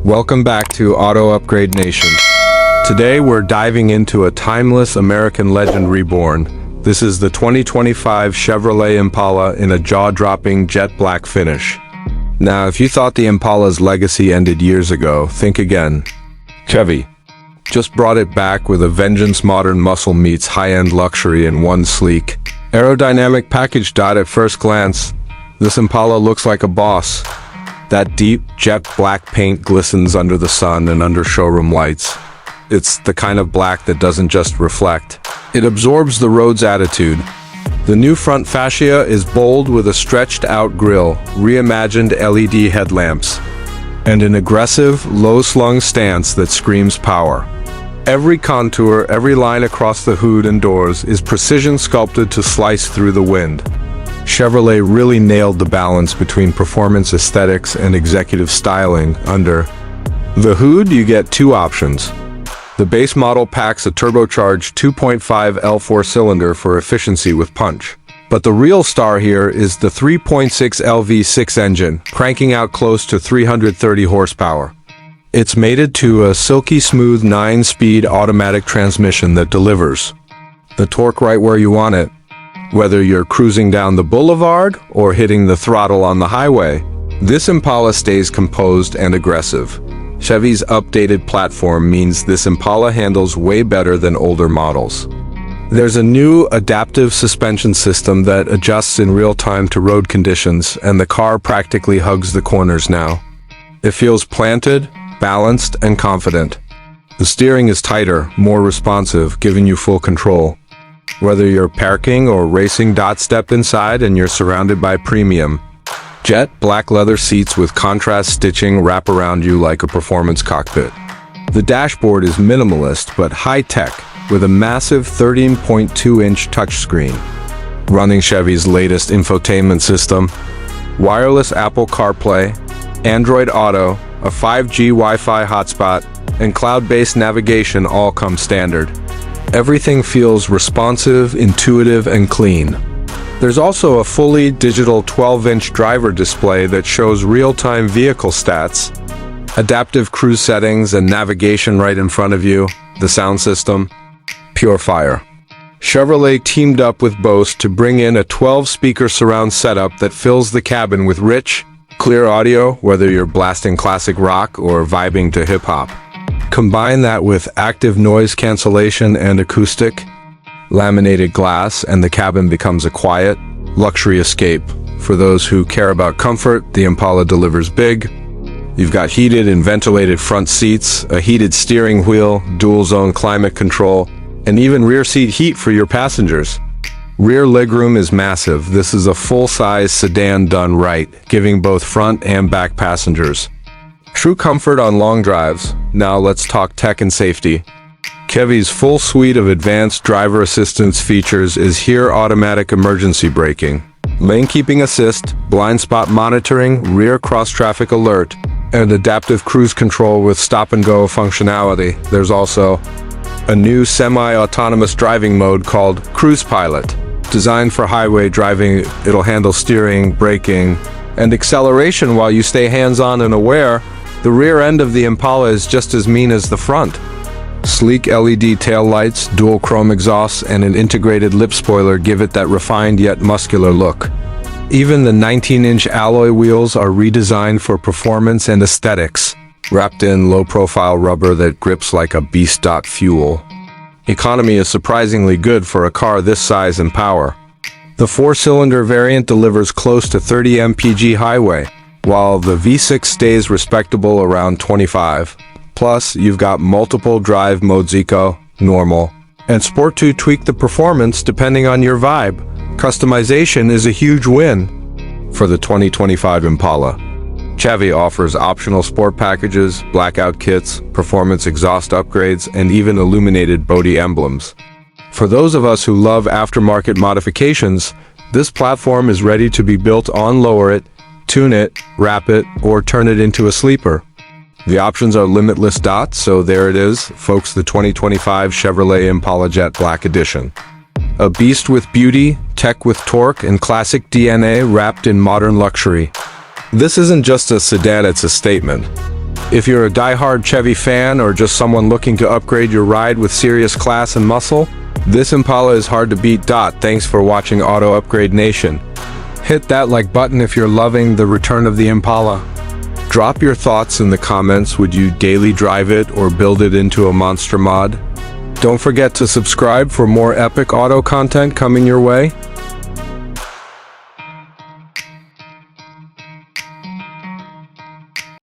Welcome back to Auto Upgrade Nation. Today we're diving into a timeless American legend reborn. This is the 2025 Chevrolet Impala in a jaw-dropping jet black finish. Now, if you thought the Impala's legacy ended years ago, think again. Chevy just brought it back with a vengeance. Modern muscle meets high-end luxury in one sleek, aerodynamic package. At first glance, this Impala looks like a boss. That deep, jet black paint glistens under the sun and under showroom lights. It's the kind of black that doesn't just reflect. It absorbs the road's attitude. The new front fascia is bold with a stretched-out grille, reimagined LED headlamps, and an aggressive, low-slung stance that screams power. Every contour, every line across the hood and doors is precision sculpted to slice through the wind. Chevrolet really nailed the balance between performance aesthetics and executive styling. Under the hood, you get two options. The base model packs a turbocharged 2.5 L4 cylinder for efficiency with punch. But the real star here is the 3.6 L V6 engine, cranking out close to 330 horsepower. It's mated to a silky smooth 9-speed automatic transmission that delivers the torque right where you want it. Whether you're cruising down the boulevard or hitting the throttle on the highway, this Impala stays composed and aggressive. Chevy's updated platform means this Impala handles way better than older models. There's a new adaptive suspension system that adjusts in real time to road conditions, and the car practically hugs the corners now. It feels planted, balanced, and confident. The steering is tighter, more responsive, giving you full control. Whether you're parking or racing, step inside and you're surrounded by premium jet black leather seats with contrast stitching wrap around you like a performance cockpit. The dashboard is minimalist but high-tech with a massive 13.2-inch touchscreen. Running Chevy's latest infotainment system, wireless Apple CarPlay, Android Auto, a 5G Wi-Fi hotspot, and cloud-based navigation all come standard. Everything feels responsive, intuitive, and clean. There's also a fully digital 12-inch driver display that shows real-time vehicle stats, adaptive cruise settings, and navigation right in front of you. The sound system, pure fire. Chevrolet teamed up with Bose to bring in a 12-speaker surround setup that fills the cabin with rich, clear audio, whether you're blasting classic rock or vibing to hip-hop. Combine that with active noise cancellation and acoustic, laminated glass, and the cabin becomes a quiet, luxury escape. For those who care about comfort, the Impala delivers big. You've got heated and ventilated front seats, a heated steering wheel, dual-zone climate control, and even rear seat heat for your passengers. Rear legroom is massive. This is a full-size sedan done right, giving both front and back passengers true comfort on long drives. Now let's talk tech and safety. Chevy's full suite of advanced driver assistance features is here: automatic emergency braking, lane keeping assist, blind spot monitoring, rear cross-traffic alert, and adaptive cruise control with stop-and-go functionality. There's also a new semi-autonomous driving mode called Cruise Pilot. Designed for highway driving, it'll handle steering, braking, and acceleration while you stay hands-on and aware. The rear end of the Impala is just as mean as the front. Sleek LED taillights, dual chrome exhausts, and an integrated lip spoiler give it that refined yet muscular look. Even the 19-inch alloy wheels are redesigned for performance and aesthetics, wrapped in low-profile rubber that grips like a beast. Fuel economy is surprisingly good for a car this size and power. The 4-cylinder variant delivers close to 30 mpg highway, while the V6 stays respectable around 25. Plus, you've got multiple drive modes: Eco, Normal, and Sport to tweak the performance depending on your vibe. Customization is a huge win. For the 2025 Impala, Chevy offers optional sport packages, blackout kits, performance exhaust upgrades, and even illuminated body emblems. For those of us who love aftermarket modifications, this platform is ready to be built on. Lower it, tune it, wrap it, or turn it into a sleeper. The options are limitless. So there it is, folks, the 2025 Chevrolet Impala Jet Black Edition. A beast with beauty, tech with torque, and classic DNA wrapped in modern luxury. This isn't just a sedan, it's a statement. If you're a die-hard Chevy fan or just someone looking to upgrade your ride with serious class and muscle, this Impala is hard to beat. Thanks for watching Auto Upgrade Nation. Hit that like button if you're loving the return of the Impala. Drop your thoughts in the comments. Would you daily drive it or build it into a monster mod? Don't forget to subscribe for more epic auto content coming your way.